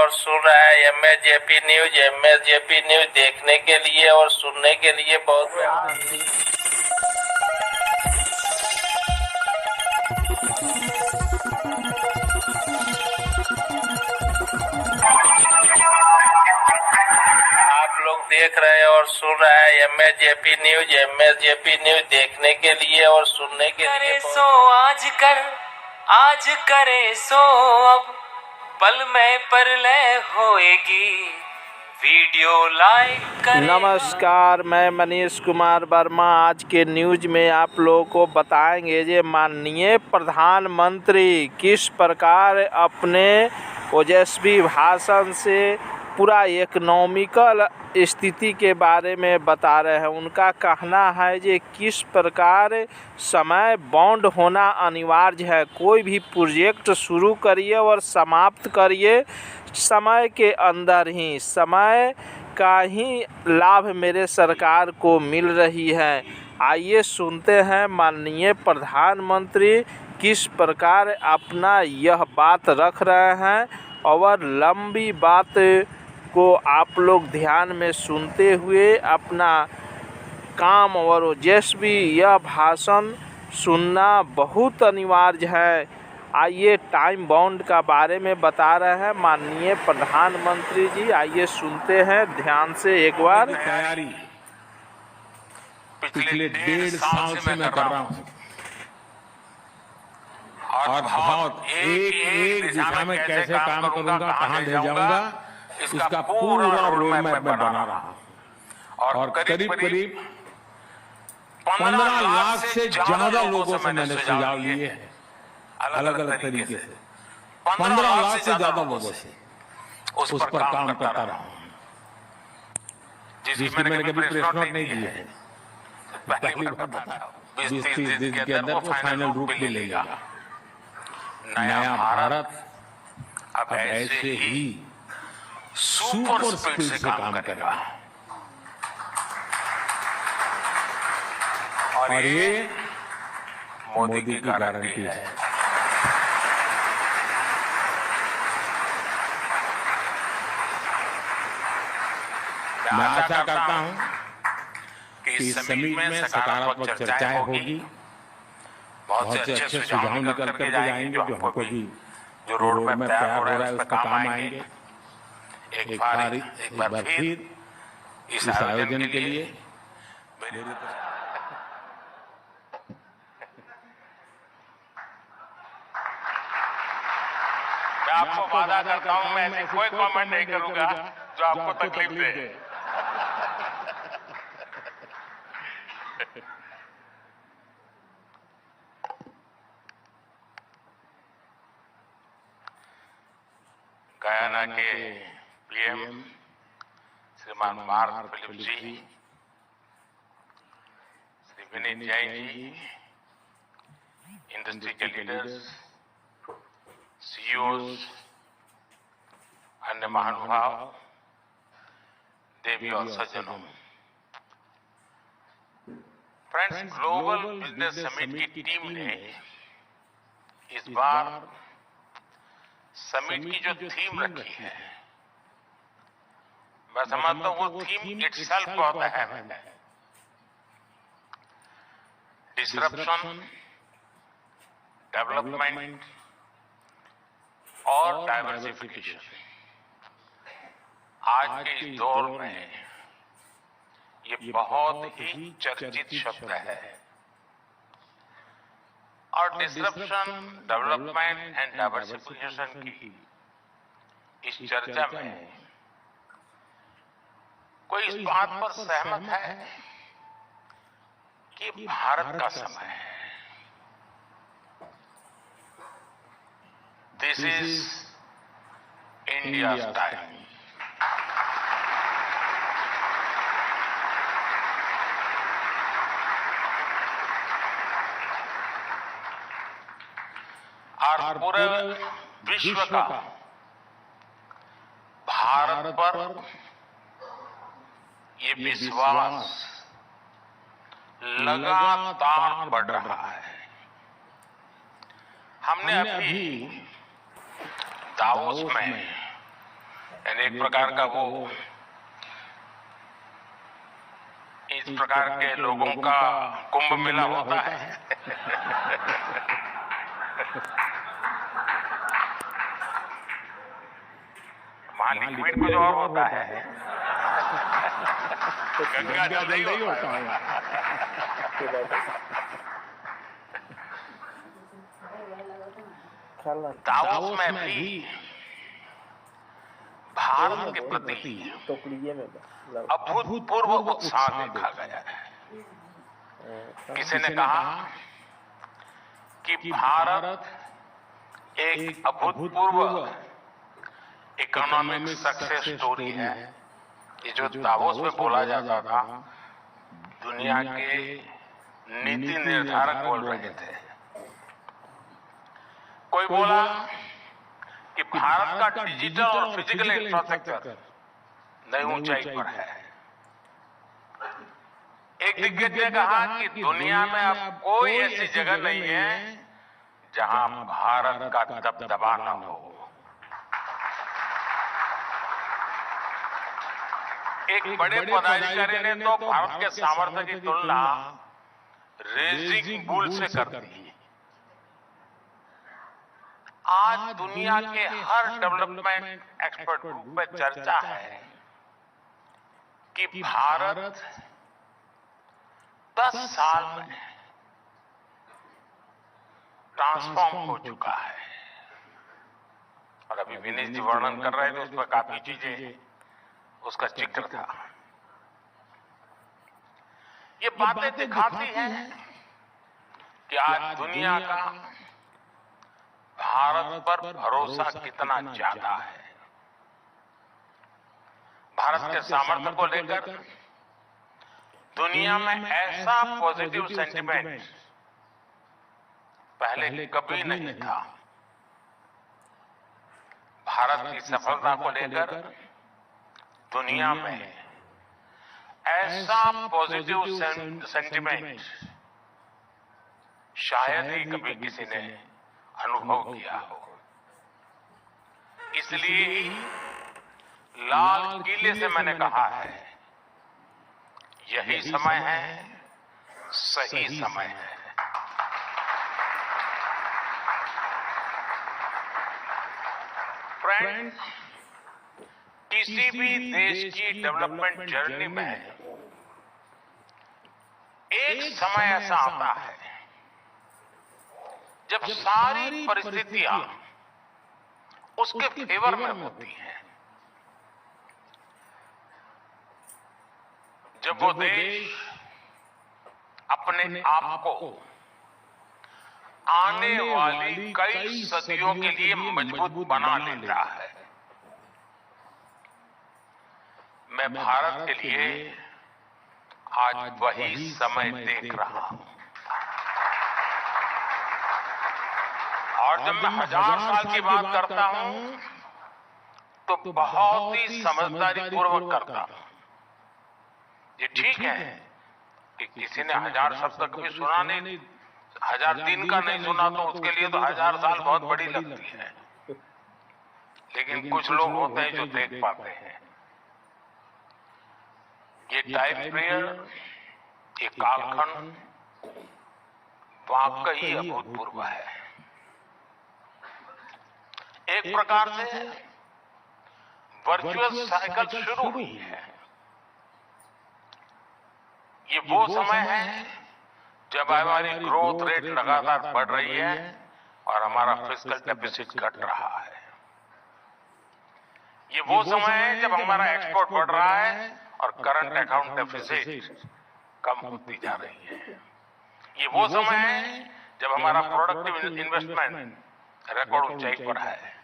और सुन रहा है MSJP न्यूज। MSJP न्यूज देखने के लिए और सुनने के लिए बहुत आप लोग देख रहे हैं और सुन रहा है MSJP न्यूज। MSJP न्यूज देखने के लिए और सुनने के लिए सो आज करे सो अब पल में परलय होएगी, वीडियो लाइक करें। नमस्कार, मैं मनीष कुमार वर्मा। आज के न्यूज में आप लोगों को बताएंगे जे माननीय प्रधानमंत्री किस प्रकार अपने ओजस्वी भाषण से पूरा इकोनॉमिकल स्थिति के बारे में बता रहे हैं। उनका कहना है कि किस प्रकार समय बाउंड होना अनिवार्य है। कोई भी प्रोजेक्ट शुरू करिए और समाप्त करिए समय के अंदर ही। समय का ही लाभ मेरे सरकार को मिल रही है। आइए सुनते हैं माननीय प्रधानमंत्री किस प्रकार अपना यह बात रख रहे हैं, और लंबी बात को आप लोग ध्यान में सुनते हुए अपना काम और ओजस्वी यह भाषण सुनना बहुत अनिवार्य है। आइए टाइम बाउंड का बारे में बता रहे हैं माननीय प्रधानमंत्री जी। आइए सुनते हैं ध्यान से एक बार। तैयारी पिछले 1.5 साल से मैं कर रहा हूं और बहुत एक दिशा में कैसे काम करूंगा, कहां ले जाऊंगा, इसका पूरा रोड मैप मैं बना रहा हूं। और करीब 15 लाख से ज्यादा लोगों से मैंने सुझाव लिए हैं, अलग अलग तरीके से। 15 लाख से ज्यादा लोगों से उस पर काम करता रहा हूं, जिसकी मैंने कभी प्रेस नोट नहीं दिए हैं। पहली बार बताया 20-30 दिन के अंदर वो फाइनल रूप ले लेगा। नया भारत अब ऐसे ही सुपर स्पीड से काम करेगा और ये मोदी की गारंटी है। मैं आशा करता हूं कि इस समिट में सकारात्मक चर्चाएं होगी, बहुत से अच्छे सुझाव निकल कर जाएंगे जो हमको भी जो रोड मैप तैयार हो रहा है उसका काम आएंगे। एक बार फिर इस आयोजन के लिए मैं आपको वादा करता हूं मैं ऐसे कोई कमेंट नहीं करूंगा जो आपको तकलीफ दे। गयाना के PM श्रीमान मार्क फिलिप जी, श्री विनीत जैन जी, इंडस्ट्री के लीडर्स, CEOs, अन्य महानुभाव, देवी और सज्जनों, फ्रेंड्स, ग्लोबल बिजनेस समिट की टीम ने इस बार समिट की जो थीम रखी है, मैं समझता हूं वो थीम इटसेल्फ बहुत अहम है। डिसरप्शन, डेवलपमेंट और डाइवर्सिफिकेशन। आज के इस दौर में ये बहुत ही चर्चित शब्द है और डिसरप्शन, डेवलपमेंट एंड डाइवर्सिफिकेशन की इस चर्चा में कोई इस बात पर सहमत है कि भारत का समय है। This is India's time. और पूरे विश्व का भारत पर ये विश्वास लगातार बढ़ रहा है। हमने अभी दावोस में यानी एक प्रकार का वो इस प्रकार के लोगों का कुंभ मेला होता है। वहां लिक्विड कुछ और होता है, गंगा जल नहीं होता है। दावोस में भी भारत के प्रति अभूतपूर्व उत्साह देखा गया है। किसी ने कहा कि भारत एक अभूतपूर्व इकोनॉमिक सक्सेस स्टोरी है। ये जो दावोस में बोला जाता था, दुनिया के नीति निर्धारक बोल रहे थे। कोई बोला कि भारत का डिजिटल और फिजिकल इंफ्रास्ट्रक्चर नई ऊंचाई पर है। एक दिग्गज ने कहा कि दुनिया में अब कोई ऐसी जगह नहीं है जहां भारत का दबदबा न हो। एक बड़े पदाधिकारी ने तो भारत के सामर्थ्य की तुलना रेजिंग बुल से कर दी। आज दुनिया के हर डेवलपमेंट एक्सपर्ट ग्रुप में चर्चा है कि भारत 10 साल में ट्रांसफॉर्म हो चुका है। और अभी विनीत जी वर्णन कर रहे थे, उस पर काफी चीजें उसका जिक्र था। ये बातें दिखाती हैं कि आज दुनिया का भारत पर भरोसा कितना ज्यादा है। भारत के सामर्थ्य को लेकर दुनिया में ऐसा पॉजिटिव सेंटिमेंट पहले कभी नहीं था। भारत की सफलता को लेकर दुनिया में ऐसा पॉजिटिव सेंटिमेंट शायद ही कभी किसी ने अनुभव किया हो। इसलिए लाल किले से मैंने कहा है, यही समय है, सही समय है। फ्रेंड्स, किसी भी देश की डेवलपमेंट जर्नी में एक समय ऐसा आता है जब सारी परिस्थितियां उसके फेवर में होती हैं। जब वो देश अपने आप को आने वाली कई सदियों के लिए मजबूत बना लेता है। मैं भारत के लिए आज वही समय देख रहा हूं। और जब मैं 1000 साल की बात करता हूं तो बहुत ही समझदारी पूर्वक करता हूं। ये ठीक है कि किसी ने 1000 शब्द तक कभी सुना नहीं, 1000 दिन का नहीं सुना तो उसके लिए तो 1000 साल बहुत बड़ी लगती है। लेकिन कुछ लोग होते हैं जो देख पाते हैं। ये टाइम पीरियड, ये कालखंड वाकई अभूतपूर्व है। एक प्रकार से वर्चुअल साइकिल शुरू हुई है। ये वो समय है जब हमारी ग्रोथ रेट लगातार बढ़ रही है और हमारा फिस्कल डेफिसिट घट रहा है। ये वो समय है जब हमारा एक्सपोर्ट बढ़ रहा है और करंट अकाउंट डेफिसिट कम होती जा रही है। ये वो समय है जब हमारा प्रोडक्टिव इन्वेस्टमेंट रिकॉर्ड ऊंचाई पर है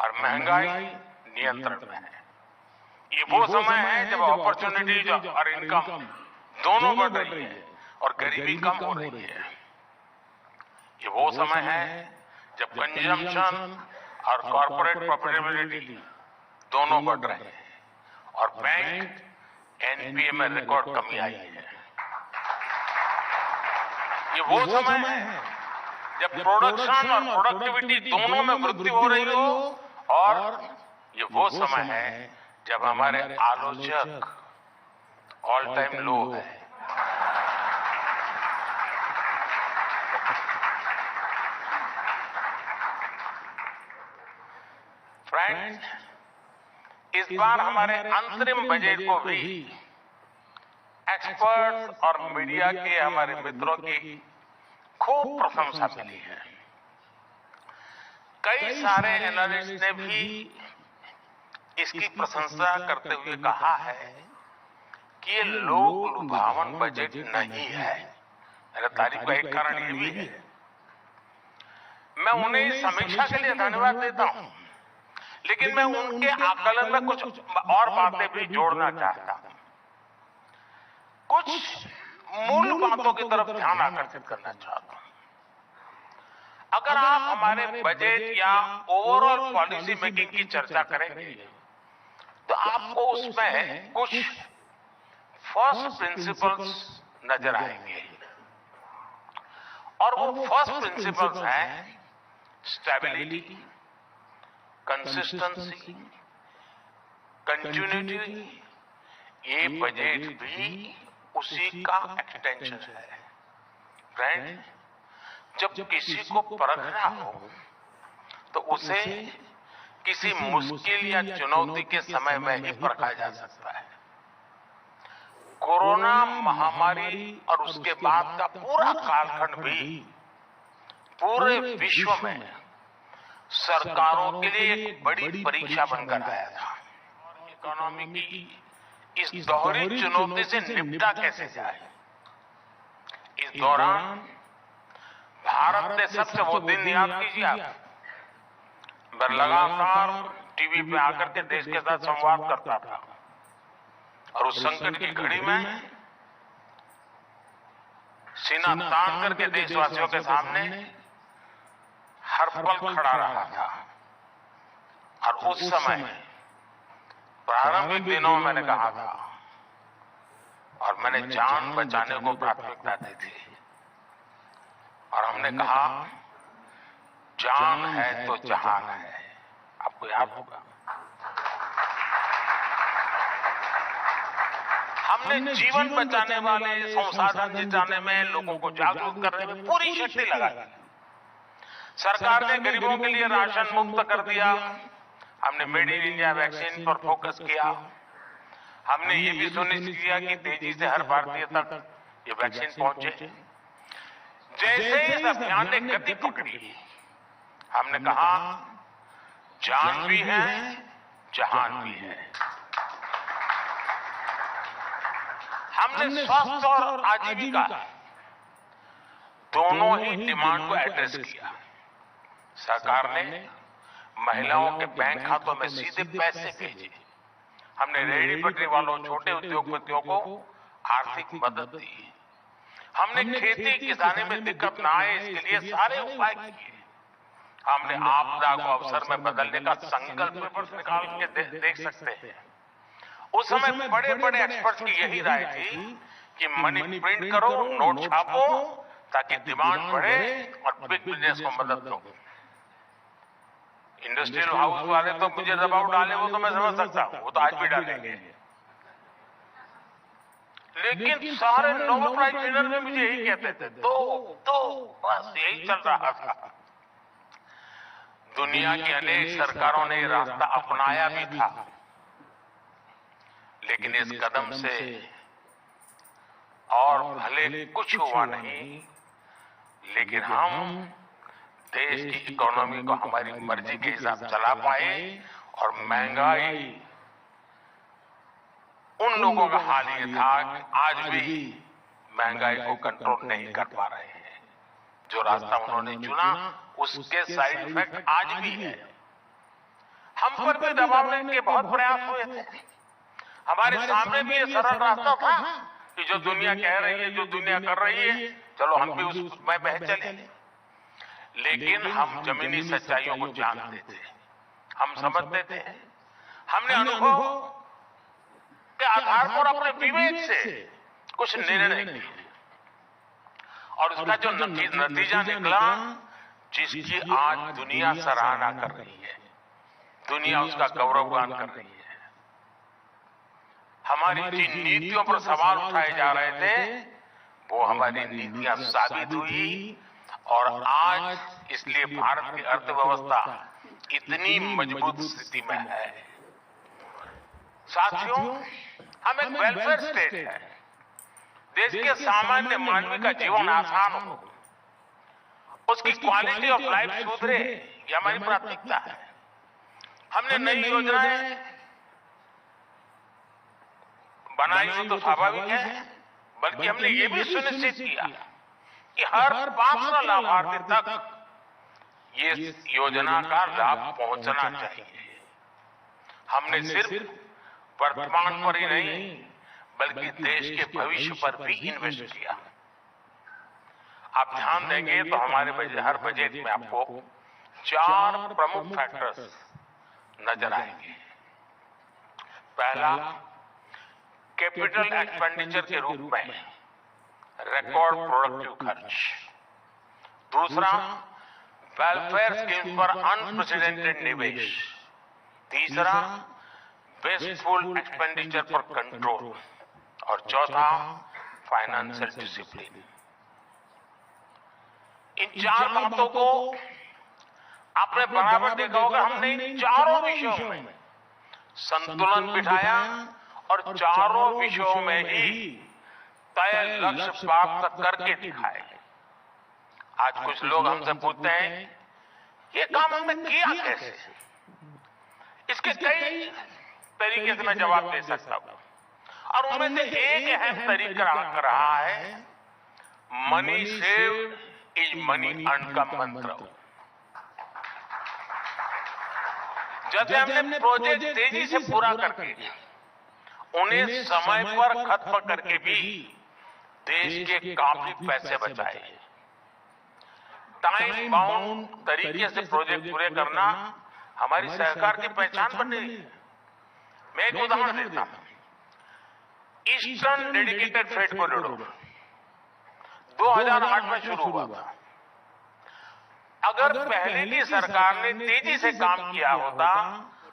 और महंगाई नियंत्रण में है। ये वो समय है जब अपॉर्चुनिटीज और इनकम दोनों बढ़ रही है और गरीबी कम हो रही है। ये वो समय है जब कंजम्पशन और कॉर्पोरेट प्रॉफिटेबिलिटी दोनों बढ़ रहे हैं और बैंक एनपीए में रिकॉर्ड कमी आई है। ये वो समय है जब प्रोडक्शन और प्रोडक्टिविटी दोनों में वृद्धि हो रही हो और ये वो समय है जब हमारे आलोचक ऑल टाइम लो है। फ्रेंड्स, इस बार हमारे अंतरिम बजट को भी एक्सपर्ट्स और मीडिया के हमारे मित्रों की खूब प्रशंसा मिली है। कई सारे एनालिस्ट ने भी इसकी प्रशंसा करते हुए कहा है कि ये लोक लुभावन बजट नहीं है। मेरा तारीफ का एक कारण ये भी है। मैं उन्हें इस समीक्षा के लिए धन्यवाद देता हूं, लेकिन मैं उनके आकलन में कुछ और बातें भी जोड़ना चाहता हूं। कुछ मूल बातों की तरफ ध्यान आकर्षित करना चाहता हूं। अगर आप हमारे बजट या ओवरऑल पॉलिसी मेकिंग की चर्चा करेंगे तो आपको उसमें कुछ फर्स्ट प्रिंसिपल्स नजर आएंगे, और वो फर्स्ट प्रिंसिपल्स हैं स्टेबिलिटी, कंसिस्टेंसी, कंटिन्यूटी। ये बजट भी उसी का एक्सटेंशन है। फ्रेंड, जब किसी को परखना हो तो उसे किसी मुश्किल या चुनौती के समय में ही परखा जा सकता है। कोरोना महामारी और उसके बाद का पूरा कालखंड भी पूरे विश्व में सरकारों के लिए एक बड़ी परीक्षा बनकर आया था। इकोनॉमी की इस दोहरी चुनौती से निपटा कैसे जाए। इस दौरान भारत ने सबसे वो दिन याद कीजिए आप, मैं लगातार टीवी पे आकर के देश के साथ संवाद करता था, और उस संकट की घड़ी में सीना तान करके देशवासियों के सामने हर पल खड़ा रहा था। और उस समय प्रारंभिक दिनों में मैंने कहा था, और मैंने जान बचाने को प्राथमिकता दी थी, और हमने कहा जान है तो जहान है। आपको याद होगा, हमने जीवन बचाने वाले, संसाधन जुटाने में, लोगों को जागरूक करने में पूरी शक्ति लगा दी। सरकार ने गरीबों के लिए राशन मुक्त कर दिया। हमने मेड इन इंडिया वैक्सीन पर फोकस किया। हमने ये भी सुनिश्चित किया कि तेजी से हर भारतीय तक ये वैक्सीन पहुंचे। जैसे इस अभियान ने गति पकड़ी, हमने कहा जान भी है, जहान भी है। हमने स्वास्थ्य और आजीविका दोनों ही डिमांड को एड्रेस किया। सरकार ने महिलाओं के बैंक खातों में सीधे पैसे भेजे। हमने रेहड़ी पटरी वालों, छोटे उद्योगपतियों को आर्थिक मदद दी। हमने खेती किसानी में दिक्कत न आए इसके लिए सारे उपाय किए। हमने आपदा को अवसर में बदलने का संकल्प पेपर्स निकाल के देख सकते हैं। उस समय बड़े बड़े एक्सपर्ट्स की यही राय थी कि मनी प्रिंट करो, नोट छापो, ताकि डिमांड बढ़े और बिग बिजनेस को मदद दो। इंडस्ट्रियल हाउस वाले तो मुझे दबाव डाले, वो तो मैं समझ सकता हूं, वो तो आज भी डालेंगे। लेकिन सारे नोबेल प्राइज विनर में मुझे यही कहते थे, तो बस यही चल रहा था। दुनिया की अनेक सरकारों ने रास्ता अपनाया भी था, लेकिन इस कदम से और भले कुछ हुआ नहीं, लेकिन हम देश की इकोनॉमी को हमारी मर्जी के हिसाब चला पाए, और महंगाई उन लोगों का हाल ये था कि आज भी महंगाई को कंट्रोल नहीं कर पा रहे हैं। जो रास्ता उन्होंने चुना उसके साइड इफेक्ट आज भी है। हम पर भी दबाव लेने के बहुत प्रयास हुए थे। हमारे सामने भी ये सरल रास्ता था कि जो दुनिया कह रही है, जो दुनिया कर रही है, चलो हम भी उसमें बह चले। लेकिन हम जमीनी सच्चाइयों को जानते थे, हम समझते थे। हमने अनुभव के आधार पर अपने विवेक से कुछ निर्णय किए, और उसका जो नतीजा निकला, जिसकी आज दुनिया सराहना कर रही है। दुनिया उसका गौरवगान कर रही है। हमारी जिन नीतियों पर सवाल उठाए जा रहे थे वो हमारी नीतियां साबित हुई और आज इसलिए भारत की अर्थव्यवस्था इतनी मजबूत स्थिति में है। साथियों, हम एक वेलफेयर स्टेट है। देश के सामान्य मानवी का जीवन आसान हो, उसकी क्वालिटी ऑफ लाइफ सुधरे, ये हमारी प्राथमिकता है। हमने नई योजनाएं बनाई हो तो स्वाभाविक है, बल्कि हमने ये भी सुनिश्चित किया कि हर पात्र लाभार्थी तक ये योजना का लाभ पहुंचना चाहिए। हमने सिर्फ वर्तमान पर ही नहीं बल्कि देश के भविष्य पर भी इन्वेस्ट किया। आप ध्यान देंगे तो हमारे हर बजट में आपको 4 प्रमुख फैक्टर्स नजर आएंगे। पहला, कैपिटल एक्सपेंडिचर के रूप में रिकॉर्ड प्रोडक्टिव खर्च। दूसरा, वेलफेयर स्कीम पर अनप्रेसिडेंटेड निवेश। तीसरा, वेस्टफुल एक्सपेंडिचर पर कंट्रोल। और चौथा, फाइनेंशियल डिसिप्लिन। इन 4 बातों को आपने बराबर देखा होगा। हमने इन चारों विषयों में संतुलन बिठाया और चारों विषयों में ही तय लक्ष्य प्राप्त करके दिखाए। आज कुछ लोग हमसे पूछते हैं ये काम हमने किया कैसे। इसके कई तरीके से मैं जवाब दे सकता हूं और उनमें से एक अहम तरीका रहा है money save is money earn का मंत्र। जैसे हमने प्रोजेक्ट तेजी से पूरा करके उन्हें समय पर खत्म करके भी देश के काफी पैसे बचाए। टाइम बाउंड तरीके से प्रोजेक्ट पूरे करना हमारी सरकार की पहचान बन रही है। मैं एक उदाहरण देता हूं। ईस्टर्न डेडिकेटेड फ्रेट कॉरिडोर 2008 में शुरू हुआ था। अगर पहले की सरकार ने तेजी से काम किया होता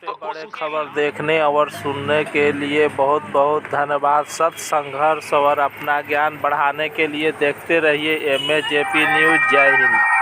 तो बड़े खबर देखने और सुनने के लिए बहुत बहुत धन्यवाद। सत्य संघर्ष और अपना ज्ञान बढ़ाने के लिए देखते रहिए MAJP न्यूज। जय हिंद।